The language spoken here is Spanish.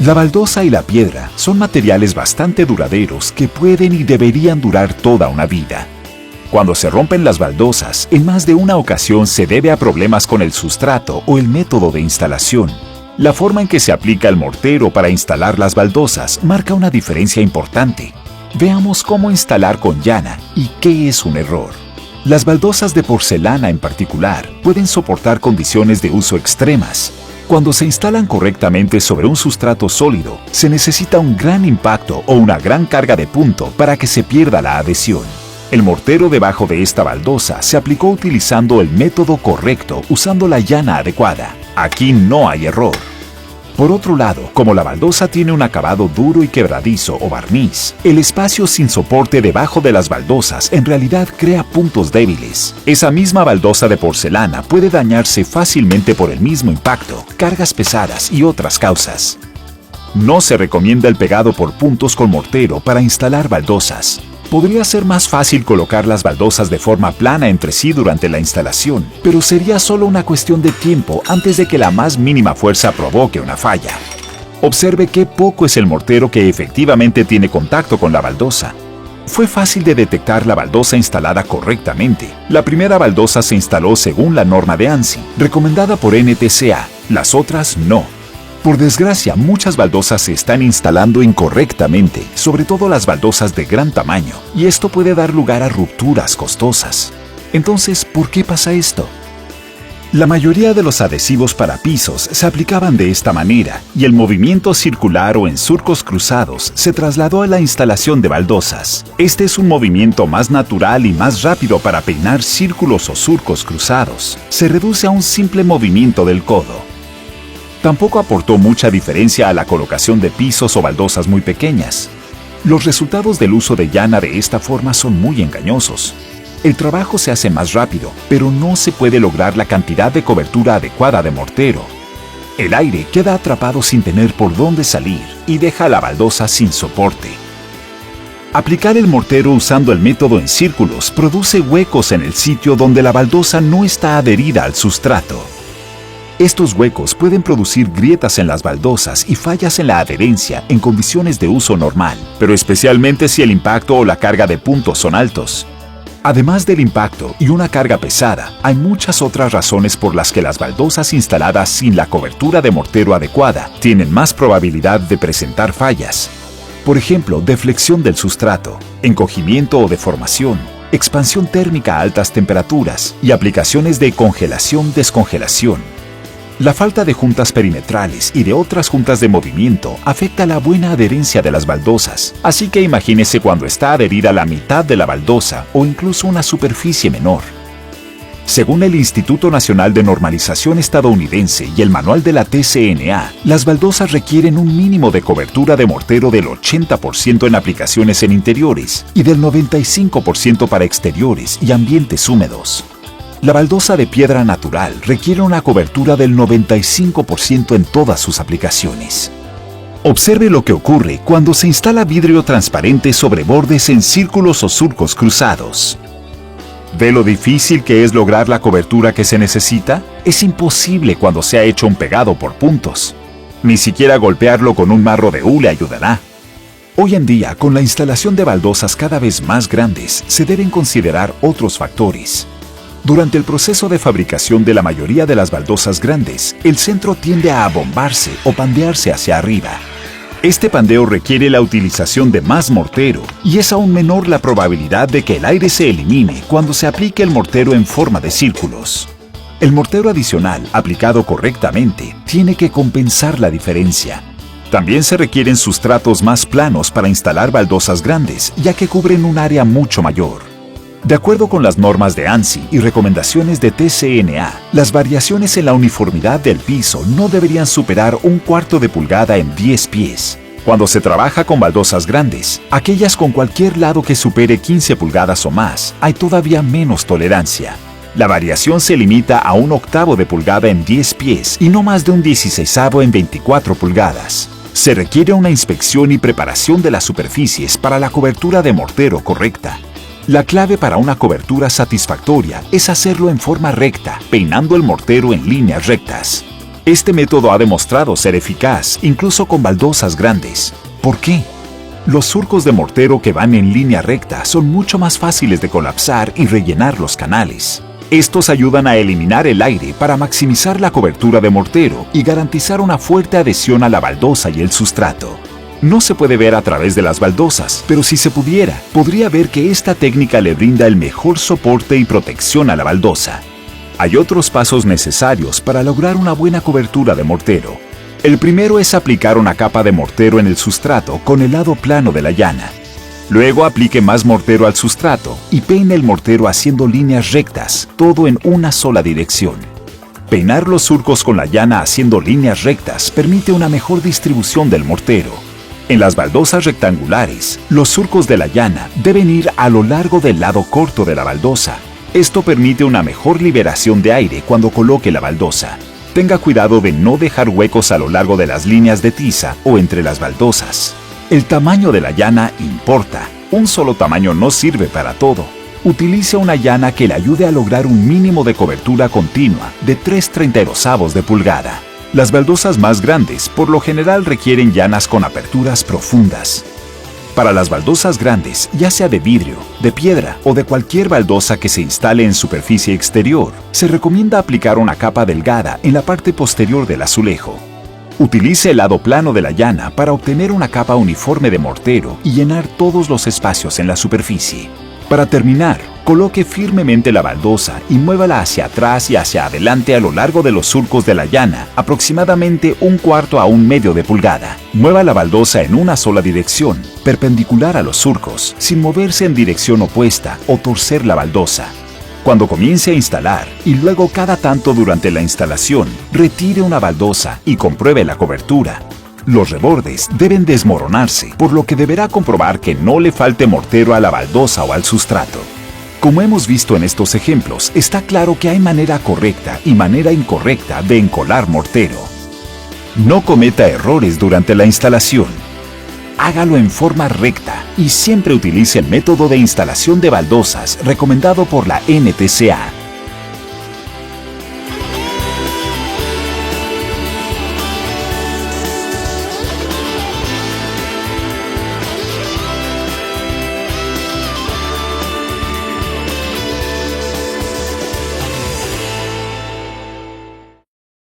La baldosa y la piedra son materiales bastante duraderos que pueden y deberían durar toda una vida. Cuando se rompen las baldosas, en más de una ocasión se debe a problemas con el sustrato o el método de instalación. La forma en que se aplica el mortero para instalar las baldosas marca una diferencia importante. Veamos cómo instalar con llana y qué es un error. Las baldosas de porcelana en particular pueden soportar condiciones de uso extremas. Cuando se instalan correctamente sobre un sustrato sólido, se necesita un gran impacto o una gran carga de punto para que se pierda la adhesión. El mortero debajo de esta baldosa se aplicó utilizando el método correcto, usando la llana adecuada. Aquí no hay error. Por otro lado, como la baldosa tiene un acabado duro y quebradizo o barniz, el espacio sin soporte debajo de las baldosas en realidad crea puntos débiles. Esa misma baldosa de porcelana puede dañarse fácilmente por el mismo impacto, cargas pesadas y otras causas. No se recomienda el pegado por puntos con mortero para instalar baldosas. Podría ser más fácil colocar las baldosas de forma plana entre sí durante la instalación, pero sería solo una cuestión de tiempo antes de que la más mínima fuerza provoque una falla. Observe qué poco es el mortero que efectivamente tiene contacto con la baldosa. Fue fácil de detectar la baldosa instalada correctamente. La primera baldosa se instaló según la norma de ANSI, recomendada por NTCA, las otras no. Por desgracia, muchas baldosas se están instalando incorrectamente, sobre todo las baldosas de gran tamaño, y esto puede dar lugar a rupturas costosas. Entonces, ¿por qué pasa esto? La mayoría de los adhesivos para pisos se aplicaban de esta manera, y el movimiento circular o en surcos cruzados se trasladó a la instalación de baldosas. Este es un movimiento más natural y más rápido para peinar círculos o surcos cruzados. Se reduce a un simple movimiento del codo. Tampoco aportó mucha diferencia a la colocación de pisos o baldosas muy pequeñas. Los resultados del uso de llana de esta forma son muy engañosos. El trabajo se hace más rápido, pero no se puede lograr la cantidad de cobertura adecuada de mortero. El aire queda atrapado sin tener por dónde salir y deja a la baldosa sin soporte. Aplicar el mortero usando el método en círculos produce huecos en el sitio donde la baldosa no está adherida al sustrato. Estos huecos pueden producir grietas en las baldosas y fallas en la adherencia en condiciones de uso normal, pero especialmente si el impacto o la carga de puntos son altos. Además del impacto y una carga pesada, hay muchas otras razones por las que las baldosas instaladas sin la cobertura de mortero adecuada tienen más probabilidad de presentar fallas. Por ejemplo, deflexión del sustrato, encogimiento o deformación, expansión térmica a altas temperaturas y aplicaciones de congelación-descongelación. La falta de juntas perimetrales y de otras juntas de movimiento afecta la buena adherencia de las baldosas, así que imagínese cuando está adherida la mitad de la baldosa o incluso una superficie menor. Según el Instituto Nacional de Normalización estadounidense y el manual de la TCNA, las baldosas requieren un mínimo de cobertura de mortero del 80% en aplicaciones en interiores y del 95% para exteriores y ambientes húmedos. La baldosa de piedra natural requiere una cobertura del 95% en todas sus aplicaciones. Observe lo que ocurre cuando se instala vidrio transparente sobre bordes en círculos o surcos cruzados. ¿Ve lo difícil que es lograr la cobertura que se necesita? Es imposible cuando se ha hecho un pegado por puntos. Ni siquiera golpearlo con un marro de hule ayudará. Hoy en día, con la instalación de baldosas cada vez más grandes, se deben considerar otros factores. Durante el proceso de fabricación de la mayoría de las baldosas grandes, el centro tiende a abombarse o pandearse hacia arriba. Este pandeo requiere la utilización de más mortero y es aún menor la probabilidad de que el aire se elimine cuando se aplique el mortero en forma de círculos. El mortero adicional, aplicado correctamente, tiene que compensar la diferencia. También se requieren sustratos más planos para instalar baldosas grandes, ya que cubren un área mucho mayor. De acuerdo con las normas de ANSI y recomendaciones de TCNA, las variaciones en la uniformidad del piso no deberían superar 1/4 de pulgada en 10 pies. Cuando se trabaja con baldosas grandes, aquellas con cualquier lado que supere 15 pulgadas o más, hay todavía menos tolerancia. La variación se limita a 1/8 de pulgada en 10 pies y no más de 1/16 en 24 pulgadas. Se requiere una inspección y preparación de las superficies para la cobertura de mortero correcta. La clave para una cobertura satisfactoria es hacerlo en forma recta, peinando el mortero en líneas rectas. Este método ha demostrado ser eficaz, incluso con baldosas grandes. ¿Por qué? Los surcos de mortero que van en línea recta son mucho más fáciles de colapsar y rellenar los canales. Estos ayudan a eliminar el aire para maximizar la cobertura de mortero y garantizar una fuerte adhesión a la baldosa y el sustrato. No se puede ver a través de las baldosas, pero si se pudiera, podría ver que esta técnica le brinda el mejor soporte y protección a la baldosa. Hay otros pasos necesarios para lograr una buena cobertura de mortero. El primero es aplicar una capa de mortero en el sustrato con el lado plano de la llana. Luego aplique más mortero al sustrato y peine el mortero haciendo líneas rectas, todo en una sola dirección. Peinar los surcos con la llana haciendo líneas rectas permite una mejor distribución del mortero. En las baldosas rectangulares, los surcos de la llana deben ir a lo largo del lado corto de la baldosa. Esto permite una mejor liberación de aire cuando coloque la baldosa. Tenga cuidado de no dejar huecos a lo largo de las líneas de tiza o entre las baldosas. El tamaño de la llana importa. Un solo tamaño no sirve para todo. Utilice una llana que le ayude a lograr un mínimo de cobertura continua de 3/32 de pulgada. Las baldosas más grandes por lo general requieren llanas con aperturas profundas. Para las baldosas grandes, ya sea de vidrio, de piedra o de cualquier baldosa que se instale en superficie exterior, se recomienda aplicar una capa delgada en la parte posterior del azulejo. Utilice el lado plano de la llana para obtener una capa uniforme de mortero y llenar todos los espacios en la superficie. Para terminar, coloque firmemente la baldosa y muévala hacia atrás y hacia adelante a lo largo de los surcos de la llana, aproximadamente 1/4 a 1/2 de pulgada. Mueva la baldosa en una sola dirección, perpendicular a los surcos, sin moverse en dirección opuesta o torcer la baldosa. Cuando comience a instalar, y luego cada tanto durante la instalación, retire una baldosa y compruebe la cobertura. Los rebordes deben desmoronarse, por lo que deberá comprobar que no le falte mortero a la baldosa o al sustrato. Como hemos visto en estos ejemplos, está claro que hay manera correcta y manera incorrecta de encolar mortero. No cometa errores durante la instalación. Hágalo en forma recta y siempre utilice el método de instalación de baldosas recomendado por la NTCA.